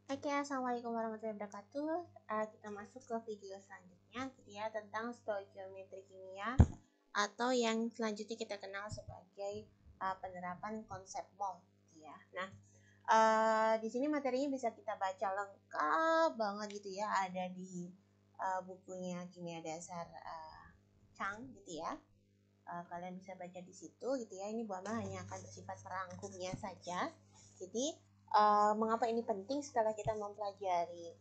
Oke, assalamualaikum warahmatullahi wabarakatuh. Kita masuk ke video selanjutnya, gitu ya, tentang stoikiometri kimia atau yang selanjutnya kita kenal sebagai penerapan konsep mol, gitu ya. Nah, di sini materinya bisa kita baca lengkap banget, gitu ya, ada di bukunya Kimia Dasar Chang, gitu ya. Kalian bisa baca di situ, gitu ya. Ini Bu Ama hanya akan bersifat merangkumnya saja. Jadi mengapa ini penting setelah kita mempelajari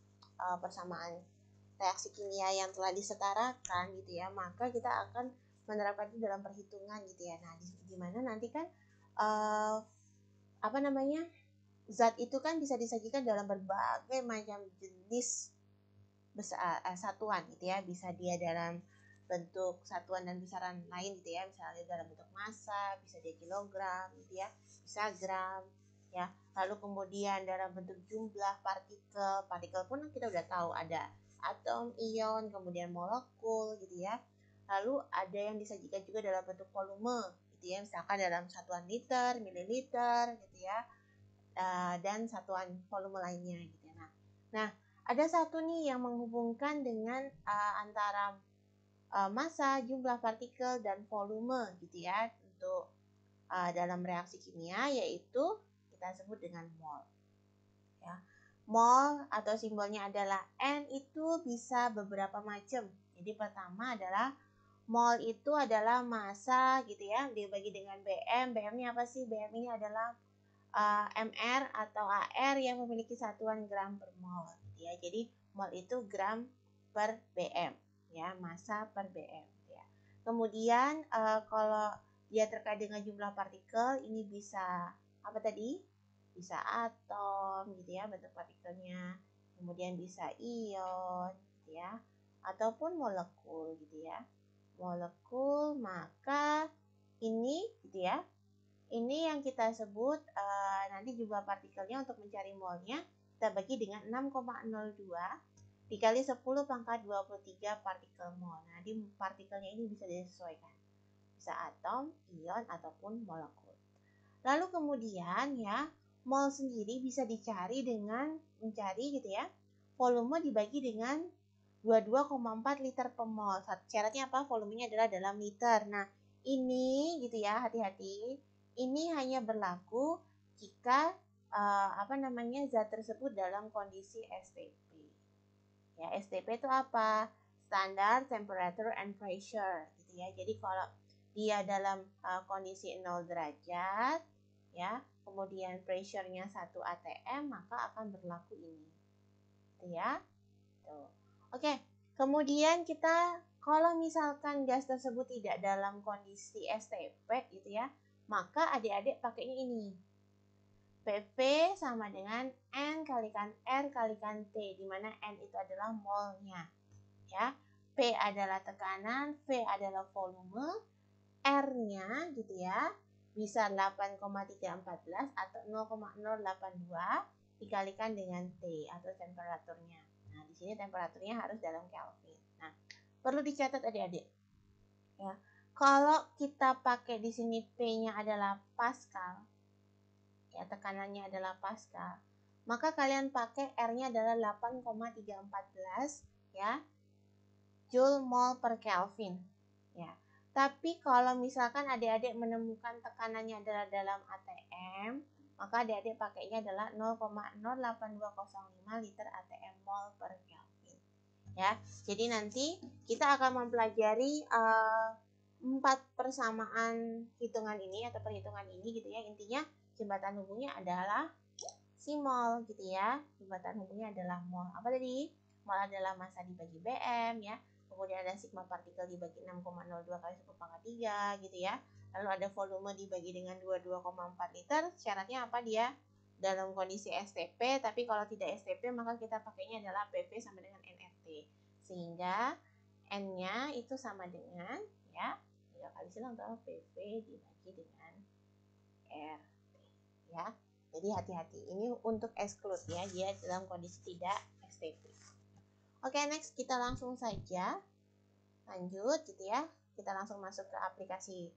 persamaan reaksi kimia yang telah disetarakan, gitu ya, maka kita akan menerapkan itu dalam perhitungan, gitu ya. Nah, di mana nanti kan zat itu kan bisa disajikan dalam berbagai macam jenis satuan, gitu ya. Bisa dia dalam bentuk satuan dan besaran lain, gitu ya, misalnya dalam bentuk massa, bisa dia kilogram, gitu ya, bisa gram, ya. Lalu kemudian dalam bentuk jumlah partikel pun kita udah tahu ada atom, ion, kemudian molekul, gitu ya. Lalu ada yang disajikan juga dalam bentuk volume, gitu ya, misalkan dalam satuan liter, mililiter, gitu ya, dan satuan volume lainnya, gitu ya. Nah, ada satu nih yang menghubungkan dengan antara massa, jumlah partikel, dan volume, gitu ya, untuk dalam reaksi kimia, yaitu kita sebut dengan mol. Ya. Mol atau simbolnya adalah N itu bisa beberapa macam. Jadi pertama adalah mol itu adalah massa, gitu ya, dibagi dengan BM. BM ini apa sih? BM ini adalah MR atau AR yang memiliki satuan gram per mol, gitu ya. Jadi mol itu gram per BM, ya, massa per BM, gitu ya. Kemudian kalau dia terkait dengan jumlah partikel, ini bisa apa tadi? Bisa atom, gitu ya, bentuk partikelnya. Kemudian bisa ion, gitu ya, ataupun molekul, gitu ya. Molekul, maka ini, gitu ya, ini yang kita sebut nanti jumlah partikelnya untuk mencari molnya kita bagi dengan 6,02 dikali 10 pangkat 23 partikel mol. Nah, di partikelnya ini bisa disesuaikan. Bisa atom, ion, ataupun molekul. Lalu kemudian ya, mol sendiri bisa dicari dengan mencari, gitu ya, volume dibagi dengan 22,4 liter per mol. Syaratnya apa? Volumenya adalah dalam liter. Nah, ini, gitu ya, hati-hati. Ini hanya berlaku jika zat tersebut dalam kondisi STP. Ya, STP itu apa? Standard Temperature and Pressure, gitu ya. Jadi kalau dia dalam kondisi 0 derajat, ya, kemudian pressure-nya 1 atm, maka akan berlaku ini, gitu ya. Tuh. Oke, kemudian kita kalau misalkan gas tersebut tidak dalam kondisi STP, gitu ya, maka adik-adik pakainya ini. PP sama dengan N kalikan R kalikan T, di mana N itu adalah molnya, ya. P adalah tekanan, V adalah volume, R-nya, gitu ya, bisa 8,314 atau 0,082 dikalikan dengan T atau temperaturnya. Nah, di sini temperaturnya harus dalam Kelvin. Nah, perlu dicatat adik-adik, ya. Kalau kita pakai di sini P-nya adalah Pascal, ya, tekanannya adalah Pascal, maka kalian pakai R-nya adalah 8,314, ya, Joule mol per Kelvin, ya. Tapi kalau misalkan adik-adik menemukan tekanannya adalah dalam ATM, maka adik-adik pakainya adalah 0,08205 liter ATM mol per Kelvin, ya. Jadi nanti kita akan mempelajari 4 persamaan hitungan ini atau perhitungan ini, gitu ya. Intinya jembatan hubungnya adalah si mol, gitu ya. Jembatan hubungnya adalah mol. Apa tadi? Mol adalah massa dibagi BM, ya. Kemudian ada sigma partikel dibagi 6,02 kali 10 pangkat 3, gitu ya. Lalu ada volume dibagi dengan 22,4 liter. Syaratnya apa dia? Dalam kondisi STP, tapi kalau tidak STP maka kita pakainya adalah PP sama dengan nRT. Sehingga N-nya itu sama dengan, ya, 3 kali silang atau PP dibagi dengan RT, ya. Jadi hati-hati, ini untuk exclude, ya, dia dalam kondisi tidak STP. Oke, next kita langsung saja lanjut, gitu ya. Kita langsung masuk ke aplikasi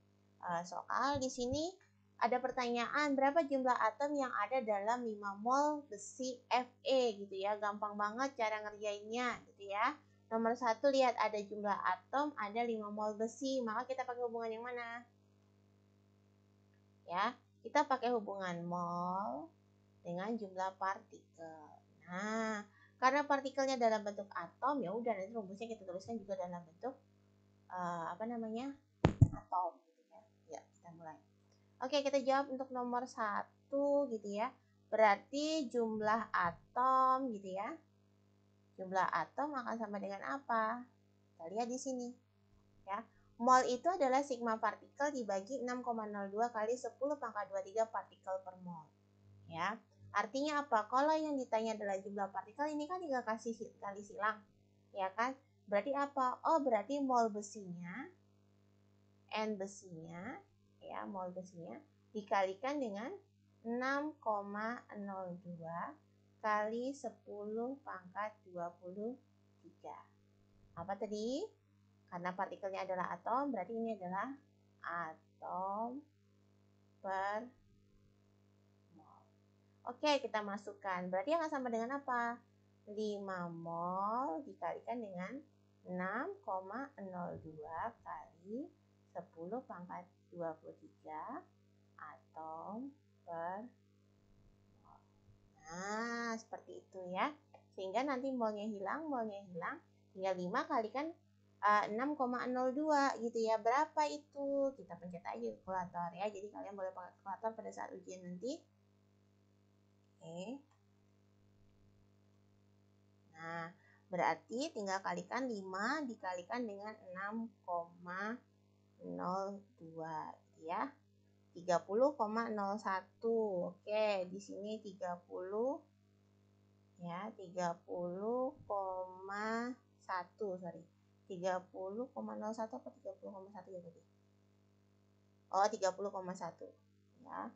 soal. Di sini ada pertanyaan berapa jumlah atom yang ada dalam 5 mol besi Fe gitu ya. Gampang banget cara ngerjainnya gitu ya. Nomor 1 lihat ada jumlah atom, ada 5 mol besi, maka kita pakai hubungan yang mana? Ya, kita pakai hubungan mol dengan jumlah partikel. Nah, karena partikelnya dalam bentuk atom, ya udah nanti rumusnya kita tuliskan juga dalam bentuk atom gitu ya. Ya, kita mulai. Oke, kita jawab untuk nomor 1 gitu ya. Berarti jumlah atom gitu ya. Jumlah atom akan sama dengan apa? Kita lihat di sini ya. Mol itu adalah sigma partikel dibagi 6,02 kali 10 pangkat 23 partikel per mol. Ya. Artinya apa? Kalau yang ditanya adalah jumlah partikel, ini kan tinggal kasih kali silang. Ya kan? Berarti apa? Oh, berarti mol besinya, N besinya, ya, mol besinya dikalikan dengan 6,02 kali 10 pangkat 23. Apa tadi? Karena partikelnya adalah atom, berarti ini adalah atom per mol. Oke, kita masukkan. Berarti akan sama dengan apa? 5 mol dikalikan dengan 6,02 kali 10 pangkat 23 atom per mol. Nah, seperti itu ya. Sehingga nanti molnya hilang. Tinggal 5 kalikan 6,02 gitu ya. Berapa itu? Kita pencet aja kalkulator ya. Jadi kalian boleh pakai kalkulator pada saat ujian nanti. Oke. Nah, berarti tinggal kalikan 5 dikalikan dengan 6,02 gitu ya. 30,01. Oke, di sini 30 ya, 30,1, sorry. 30,01 atau 30,1 ya tadi? Oh, 30,1 ya.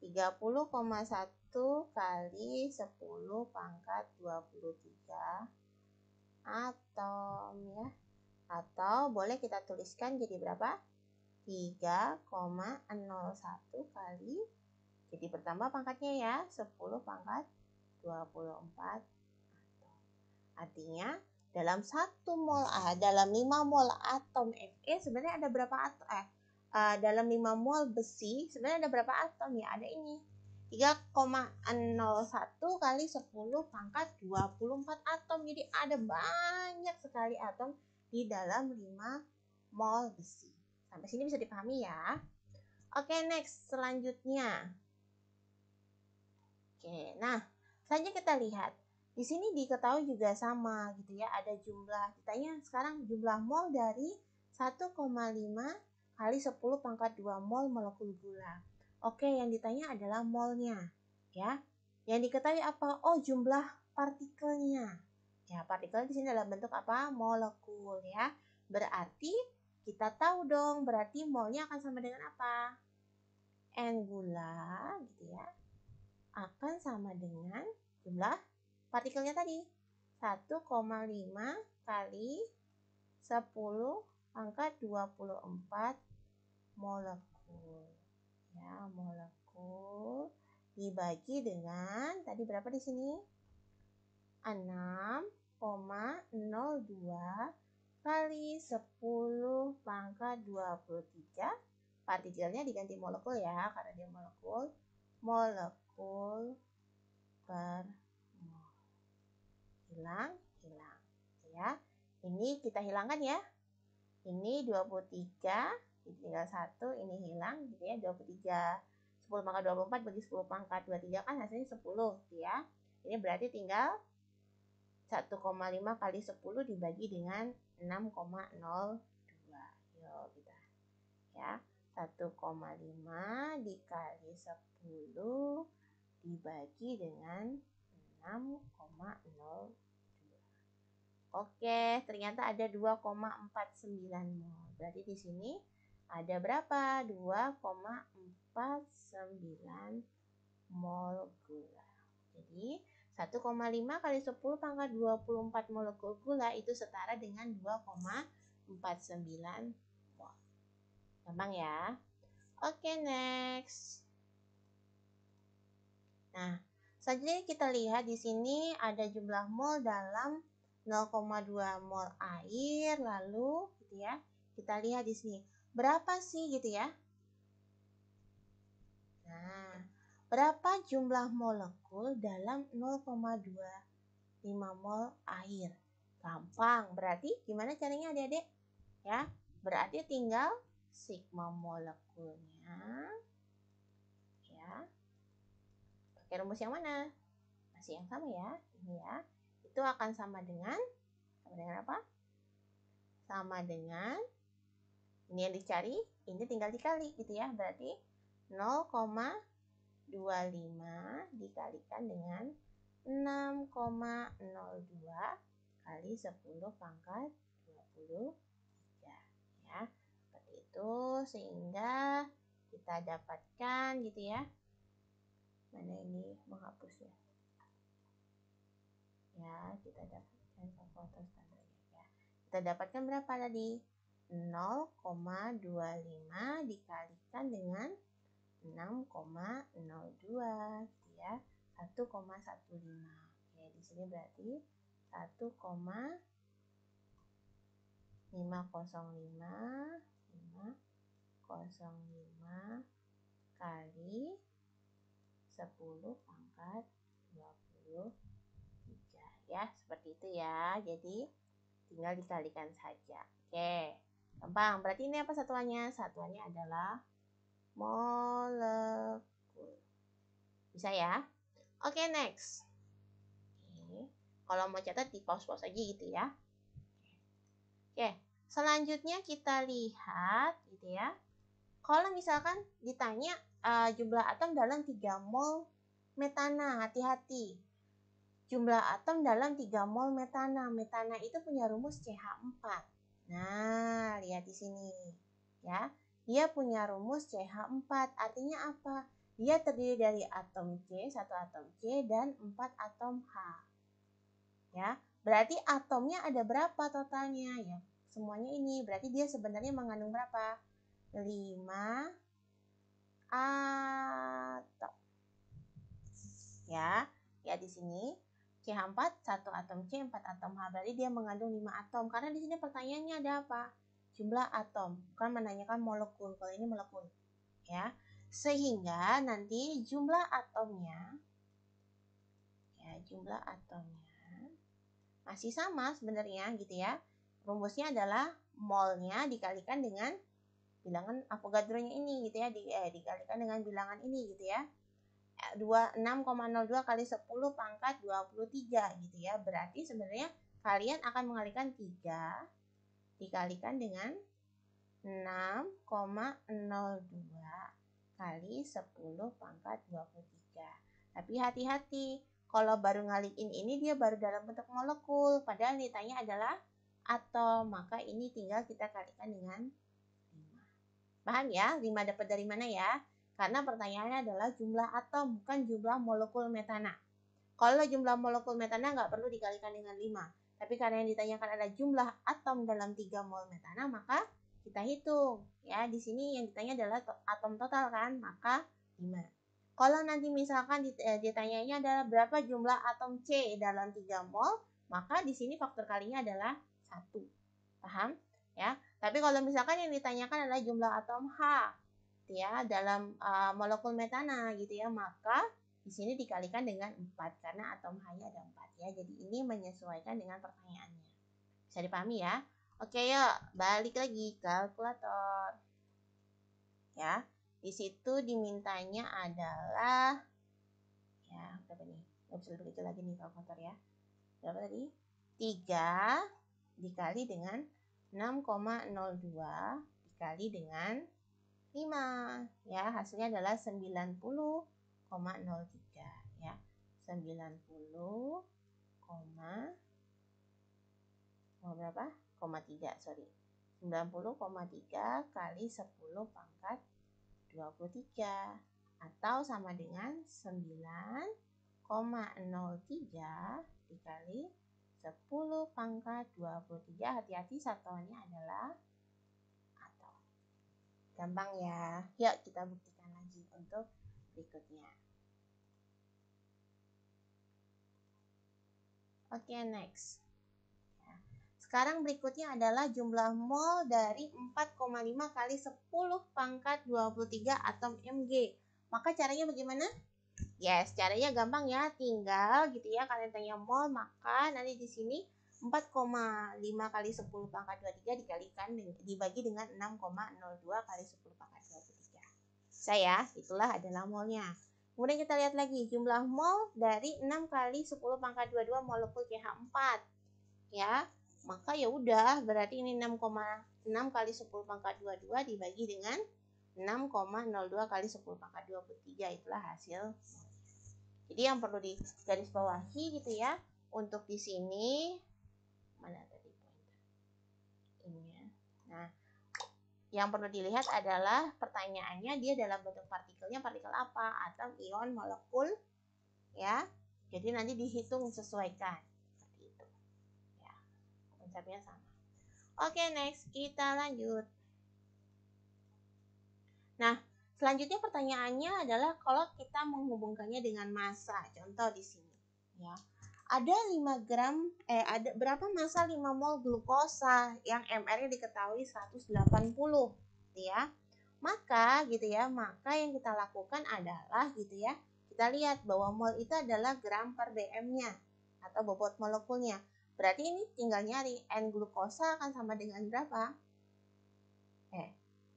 30,1 kali 10 pangkat 23 atom ya. Atau boleh kita tuliskan jadi berapa? 3,01 kali, jadi bertambah pangkatnya ya, 10 pangkat 24 atom. Artinya dalam 1 mol dalam 5 mol atom Fe sebenarnya ada berapa atom? Dalam 5 mol besi sebenarnya ada berapa atom ya? Ada ini 3,01 kali 10 pangkat 24 atom. Jadi ada banyak sekali atom di dalam 5 mol besi. Sampai sini bisa dipahami ya. Oke, next selanjutnya. Oke, nah selanjutnya kita lihat. Di sini diketahui juga sama gitu ya, ada jumlah, ditanya sekarang jumlah mol dari 1,5 kali 10 pangkat 2 mol molekul gula. Oke, yang ditanya adalah molnya ya. Yang diketahui apa? Oh, jumlah partikelnya. Ya, partikel di sini dalam bentuk apa? Molekul ya. Berarti kita tahu dong, berarti molnya akan sama dengan apa? N gula gitu ya. Akan sama dengan jumlah partikelnya tadi 1,5 kali 10 pangkat 24 molekul ya, molekul dibagi dengan tadi berapa di sini? 6,02 kali 10 pangkat 23. Partikelnya diganti molekul ya, karena dia molekul per mol. Hilang ya. Ini kita hilangkan ya. Ini 23, tinggal 1, ini hilang gitu ya. 23 10 pangkat 24 bagi 10 pangkat 23 kan hasilnya 10 gitu ya. Ini berarti tinggal 1,5 kali 10 dibagi dengan 6,02. Yuk kita ya. 1,5 dikali 10 dibagi dengan 6,02. Oke, ternyata ada 2,49 mol. Berarti di sini ada berapa? 2,49 mol gula. Jadi 1,5 kali 10 pangkat 24 molekul gula itu setara dengan 2,49 mol. Gampang ya? Oke, next. Nah, selanjutnya kita lihat di sini ada jumlah mol dalam 0,2 mol air, lalu gitu ya. Kita lihat di sini berapa sih gitu ya. Nah, berapa jumlah molekul dalam 0,25 mol air? Gampang. Berarti gimana caranya adik-adik? Ya, berarti tinggal sigma molekulnya. Ya. Pakai rumus yang mana? Masih yang sama ya. Ini ya. Itu akan sama dengan apa? Sama dengan ini yang dicari, ini tinggal dikali gitu ya. Berarti 0,25 dikalikan dengan 6,02 kali 10 pangkat 23 ya. Seperti itu sehingga kita dapatkan gitu ya. Mana ini menghapusnya? Ya, kita dapatkan kalkulator standarnya ya. Kita dapatkan berapa tadi? 0,25 dikalikan dengan 6,02 gitu ya. 1,15. Oke, di sini berarti 1,505 kali 10 pangkat 23 ya, seperti itu ya. Jadi tinggal dikalikan saja. Oke, gampang. Berarti ini apa satuannya? Satuannya adalah molekul. Bisa ya? Oke, next. Oke. Kalau mau catat di pause-pause aja gitu ya. Oke, selanjutnya kita lihat gitu ya. Kalau misalkan ditanya jumlah atom dalam 3 mol metana, hati-hati. Jumlah atom dalam 3 mol metana. Metana itu punya rumus CH4. Nah, lihat di sini. Ya, dia punya rumus CH4. Artinya apa? Dia terdiri dari atom C, 1 atom C, dan 4 atom H. Ya, berarti atomnya ada berapa totalnya? Ya, semuanya ini. Berarti dia sebenarnya mengandung berapa? 5 atom. Ya, lihat di sini. CH4, 1 atom C, 4 atom H. Berarti dia mengandung 5 atom. Karena di sini pertanyaannya ada apa? Jumlah atom. Bukan menanyakan molekul. Kalau ini molekul. Ya. Sehingga nanti jumlah atomnya masih sama sebenarnya gitu ya. Rumusnya adalah molnya dikalikan dengan bilangan Avogadro-nya ini gitu ya. Dikalikan dengan bilangan ini gitu ya. 6,02 kali 10 pangkat 23 gitu ya. Berarti sebenarnya kalian akan mengalihkan 3 dikalikan dengan 6,02 kali 10 pangkat 23. Tapi hati-hati, kalau baru ngalihin ini dia baru dalam bentuk molekul, padahal ditanya adalah atom, maka ini tinggal kita kalikan dengan 5. Paham ya? 5 dapat dari mana ya? Karena pertanyaannya adalah jumlah atom, bukan jumlah molekul metana. Kalau jumlah molekul metana nggak perlu dikalikan dengan 5. Tapi karena yang ditanyakan adalah jumlah atom dalam 3 mol metana, maka kita hitung. Ya, di sini yang ditanya adalah atom total kan, maka 5. Kalau nanti misalkan ditanyanya adalah berapa jumlah atom C dalam 3 mol, maka di sini faktor kalinya adalah 1. Paham? Ya. Tapi kalau misalkan yang ditanyakan adalah jumlah atom H ya dalam molekul metana gitu ya, maka di sini dikalikan dengan 4 karena atom H-nya ada 4 ya. Jadi ini menyesuaikan dengan pertanyaannya. Bisa dipahami ya? Oke, yuk balik lagi kalkulator. Ya, di situ dimintanya adalah ya, berapa nih? Nggak bisa lebih kecil lagi nih kalkulator ya. Berapa tadi? 3 dikali dengan 6,02 dikali dengan 5 ya, hasilnya adalah 90,03 ya. 90, berapa? 3, sorry. 90,3 kali 10 pangkat 23 atau sama dengan 9,03 dikali 10 pangkat 23. Hati-hati satuannya adalah atom. Gampang ya. Yuk kita buktikan lagi untuk berikutnya. Oke, next. Sekarang berikutnya adalah jumlah mol dari 4,5 kali 10 pangkat 23 atom Mg. Maka caranya bagaimana? Yes, caranya gampang ya. Tinggal gitu ya, kalian tanya mol, maka nanti di sini 4,5 kali 10 pangkat 23 dikalikan dibagi dengan 6,02 kali 10 pangkat 23. Saya, itulah adalah molnya. Kemudian kita lihat lagi jumlah mol dari 6 kali 10 pangkat 22 molekul CH4. Ya, maka ya udah berarti ini 6,6 kali 10 pangkat 22 dibagi dengan 6,02 kali 10 pangkat 23, itulah hasil. Jadi yang perlu digarisbawahi gitu ya, untuk di sini mana tadi pointer ini ya. Nah, yang perlu dilihat adalah pertanyaannya dia dalam bentuk partikelnya partikel apa? Atom, ion, molekul ya. Jadi nanti dihitung sesuaikan. Konsepnya sama. Oke, next kita lanjut. Nah, selanjutnya pertanyaannya adalah kalau kita menghubungkannya dengan massa. Contoh di sini, ya. Ada 5 gram ada berapa massa 5 mol glukosa yang MR-nya diketahui 180, ya. Maka gitu ya, maka yang kita lakukan adalah gitu ya. Kita lihat bahwa mol itu adalah gram per BM-nya atau bobot molekulnya. Berarti ini tinggal nyari N glukosa akan sama dengan berapa?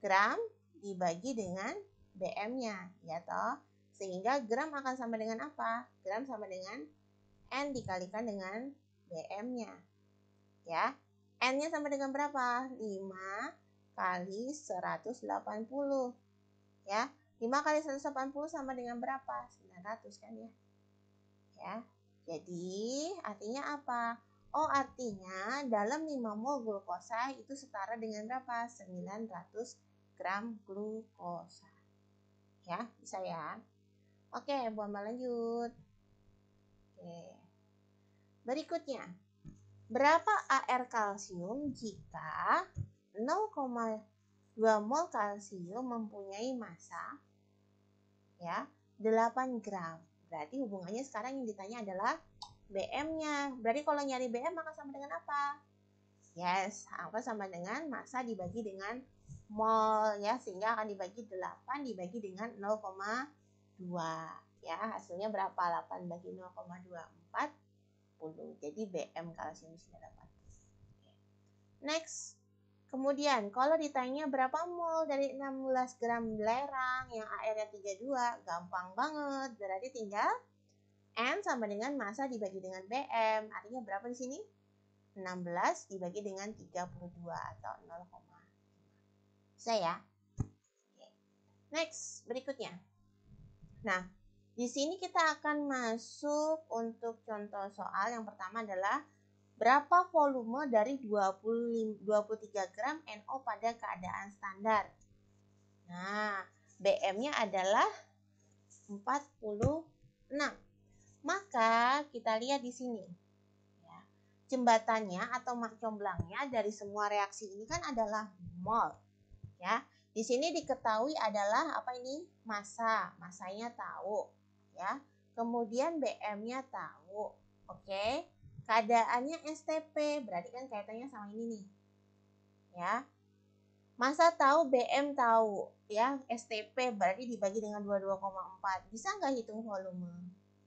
Gram dibagi dengan BM-nya, ya toh. Sehingga gram akan sama dengan apa? Gram sama dengan N dikalikan dengan BM-nya. Ya. N-nya sama dengan berapa? 5 kali 180. Ya. 5 kali 180 sama dengan berapa? 900 kan ya? Ya. Jadi, artinya apa? Oh, artinya dalam 5 mol glukosa itu setara dengan berapa? 900 gram glukosa. Ya, bisa ya. Oke, buat lanjut. Oke. Berikutnya, berapa AR kalsium jika 0,2 mol kalsium mempunyai massa ya 8 gram. Berarti hubungannya sekarang yang ditanya adalah BM-nya. Berarti kalau nyari BM maka sama dengan apa? Yes, akan sama dengan massa dibagi dengan mol ya, sehingga akan dibagi 8 dibagi dengan 0,2 ya. Hasilnya berapa? 8 bagi 0,24 10. Jadi BM kalsium sudah dapat. Next. Kemudian kalau ditanya berapa mol dari 16 gram belerang yang AR-nya 32, gampang banget. Berarti tinggal N sama dengan massa dibagi dengan BM. Artinya berapa di sini? 16 dibagi dengan 32 atau 0,5. Bisa ya? Next, berikutnya. Nah, di sini kita akan masuk untuk contoh soal. Yang pertama adalah berapa volume dari 23 gram NO pada keadaan standar? Nah, BM-nya adalah 46. Maka kita lihat di sini. Ya, jembatannya atau mak comblangnya dari semua reaksi ini kan adalah mol. Ya, di sini diketahui adalah apa ini? Massa. Massanya tahu. Ya, kemudian BM-nya tahu. Oke. Keadaannya STP, berarti kan kaitannya sama ini nih. Ya. Massa tahu, BM tahu, ya. STP berarti dibagi dengan 22,4. Bisa nggak hitung volume?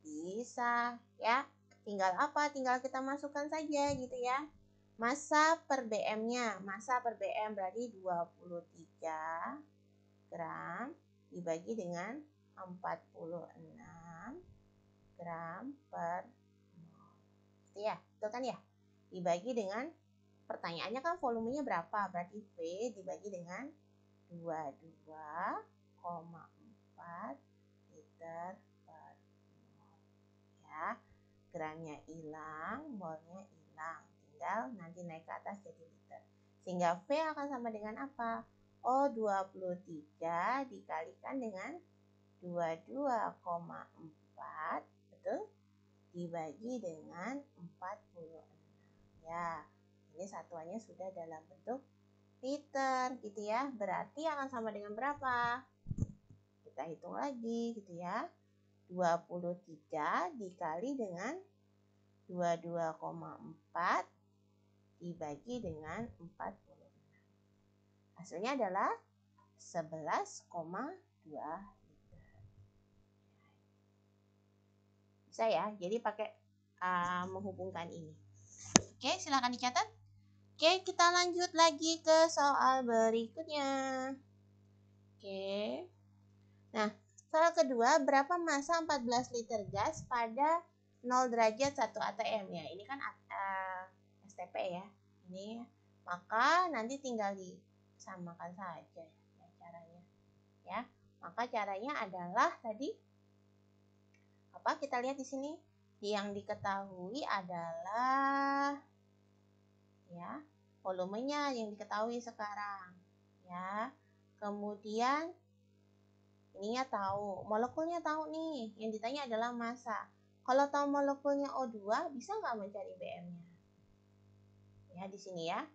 Bisa, ya. Tinggal apa? Tinggal kita masukkan saja gitu ya. Massa per BM-nya. Massa per BM berarti 23 gram dibagi dengan 46 gram per ya, betul kan ya? Dibagi dengan pertanyaannya kan volumenya berapa? Berarti V dibagi dengan 22,4 liter per mol. Ya, gramnya hilang, molnya hilang. Tinggal nanti naik ke atas jadi liter. Sehingga V akan sama dengan apa? Oh, 23 dikalikan dengan 22,4, betul? Dibagi dengan 46. Ya, ini satuannya sudah dalam bentuk liter gitu ya. Berarti akan sama dengan berapa? Kita hitung lagi gitu ya. 23 dikali dengan 22,4 dibagi dengan 40. Hasilnya adalah 11,2 liter. Bisa ya, jadi pakai menghubungkan ini. Oke, silakan dicatat. Oke, kita lanjut lagi ke soal berikutnya. Oke. Nah, soal kedua, berapa massa 14 liter gas pada 0 derajat 1 atm ya? Ini kan STP ya. Ini maka nanti tinggal disamakan saja ya caranya. Ya. Maka caranya adalah tadi apa? Kita lihat di sini. Yang diketahui adalah ya, volumenya yang diketahui sekarang. Ya. Kemudian ininya tahu, molekulnya tahu nih. Yang ditanya adalah massa. Kalau tahu molekulnya O2, bisa nggak mencari BM-nya? Ya, di sini ya.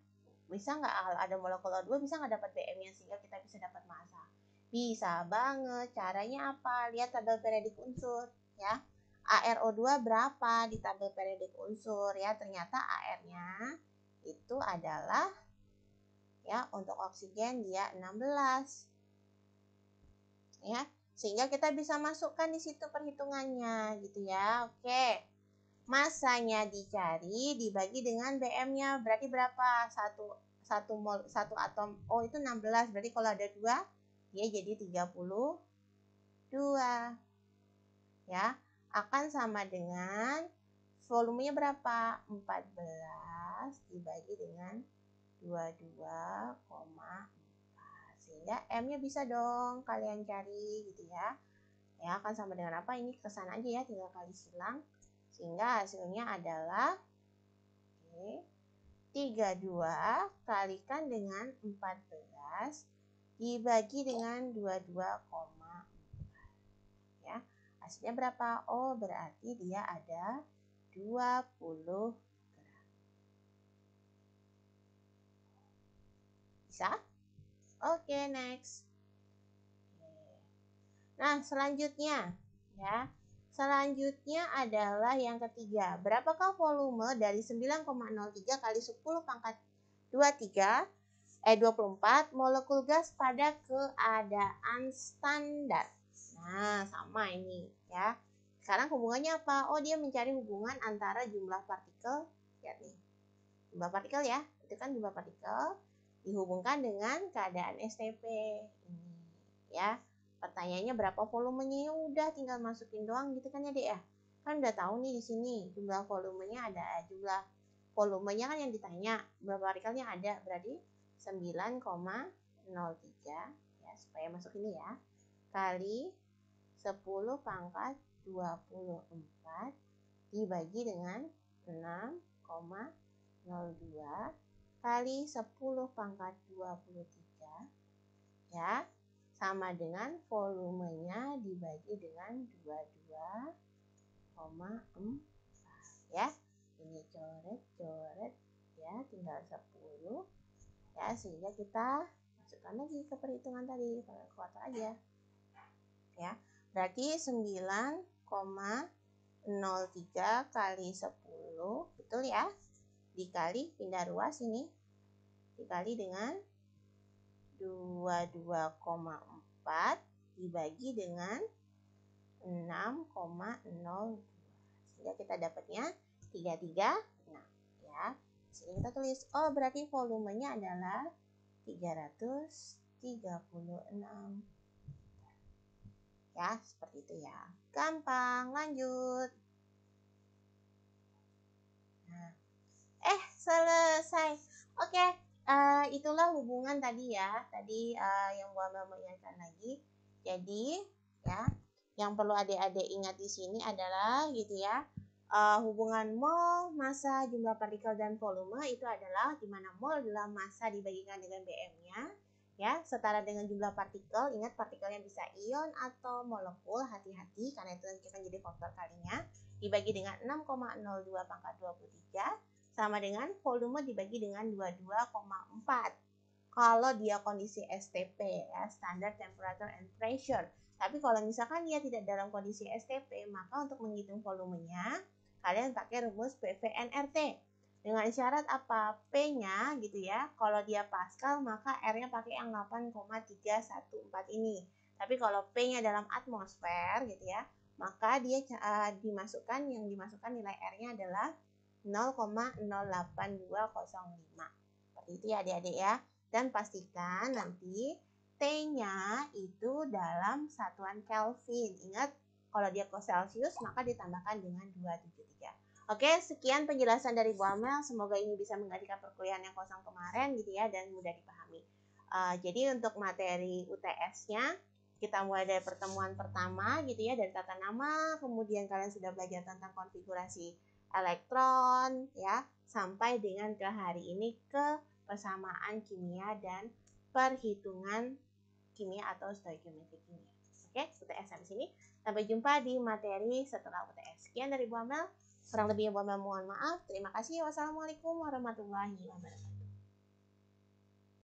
Bisa nggak ada molekul O2, bisa nggak dapat BM-nya sehingga kita bisa dapat massa? Bisa banget. Caranya apa? Lihat tabel periodik unsur. Ya. ARO2 berapa di tabel periodik unsur? Ya, ternyata AR-nya itu adalah ya untuk oksigen dia 16. Ya, sehingga kita bisa masukkan di situ perhitungannya gitu ya. Oke. Massanya dicari dibagi dengan BM-nya berarti berapa? 1 mol 1 atom O itu 16. Berarti kalau ada 2 dia jadi 32. Ya, akan sama dengan volumenya berapa? 14 dibagi dengan 22,4. Sehingga M-nya bisa dong kalian cari gitu ya. Ya, akan sama dengan apa? Ini kesana aja ya, tinggal kali silang. Sehingga hasilnya adalah 32 kalikan dengan 14 dibagi dengan 22,4. Ya, hasilnya berapa? Oh, berarti dia ada 20 gram. Bisa? Oke, next. Nah, selanjutnya ya. Selanjutnya adalah yang ketiga. Berapakah volume dari 9,03 kali 10 pangkat 24 molekul gas pada keadaan standar? Nah, sama ini ya. Sekarang hubungannya apa? Oh, dia mencari hubungan antara jumlah partikel. Lihat nih. Jumlah partikel ya. Itu kan jumlah partikel dihubungkan dengan keadaan STP ini ya. Pertanyaannya berapa volumenya, ya udah tinggal masukin doang gitu kan ya Dek ya. Kan udah tahu nih di sini jumlah volumenya ada, jumlah volumenya kan yang ditanya, jumlah partikelnya ada, berarti 9,03 ya, supaya masuk ini ya. Kali 10 pangkat 24 dibagi dengan 6,02 kali 10 pangkat 23 ya, sama dengan volumenya dibagi dengan 22,4 ya. Ini coret ya, tinggal 10 ya, sehingga kita masukkan lagi ke perhitungan tadi, kalkulator aja ya. Berarti 9,03 kali 10 betul ya, dikali pindah ruas ini, dikali dengan 22,4 dibagi dengan 6,02 sehingga kita dapatnya 336 ya. Sini kita tulis, oh berarti volumenya adalah 336 ya, seperti itu ya, gampang. Lanjut. Nah, selesai. Oke. Itulah hubungan tadi ya, yang gua mau ingatkan lagi. Jadi ya, yang perlu adik-adik ingat di sini adalah gitu ya, hubungan mol, massa, jumlah partikel dan volume itu adalah di mana mol adalah massa dibagikan dengan BM-nya ya, setara dengan jumlah partikel. Ingat partikelnya bisa ion atau molekul, hati-hati karena itu nanti akan jadi faktor kalinya, dibagi dengan 6,02 pangkat 23 sama dengan volume dibagi dengan 22,4 kalau dia kondisi STP ya, standard temperature and pressure. Tapi kalau misalkan dia tidak dalam kondisi STP, maka untuk menghitung volumenya kalian pakai rumus PVNRT. Dengan syarat apa? P-nya gitu ya, kalau dia Pascal maka R-nya pakai yang 8,314 ini. Tapi kalau P-nya dalam atmosfer gitu ya, maka dia dimasukkan nilai R-nya adalah 0,08205. Seperti itu ya adik-adik ya. Dan pastikan nanti T-nya itu dalam satuan Kelvin. Ingat, kalau dia ke Celsius maka ditambahkan dengan 273. Oke, sekian penjelasan dari Bu Amel. Semoga ini bisa menggantikan perkuliahan yang kosong kemarin gitu ya dan mudah dipahami. Jadi untuk materi UTS-nya kita mulai dari pertemuan pertama gitu ya, dari tata nama, kemudian kalian sudah belajar tentang konfigurasi elektron ya, sampai dengan ke hari ini ke persamaan kimia dan perhitungan kimia atau stoikiometri kimia. Oke, UTS sampai sini. Sampai jumpa di materi setelah UTS. Sekian dari Bu Amel. Kurang lebihnya Bu Amel mohon maaf. Terima kasih. Wassalamualaikum warahmatullahi wabarakatuh.